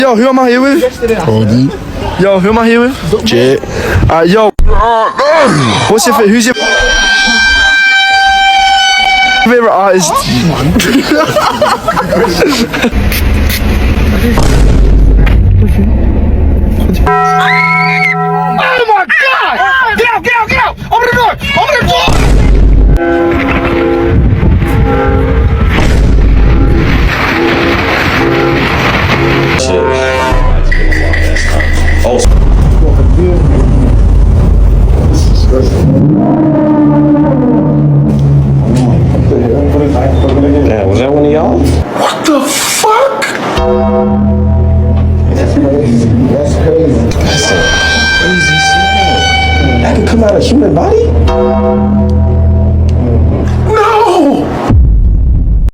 Yo, who am I here with? Cody. Yo, who am I here with? Jet. Yo. Who's your who's your favorite artist? Oh my God! Get out! Get out! Get out! Open the door! Open the door! Yeah, was that one of y'all? What the fuck? That's crazy. That's crazy. That's a crazy smell. That could come out of a human body?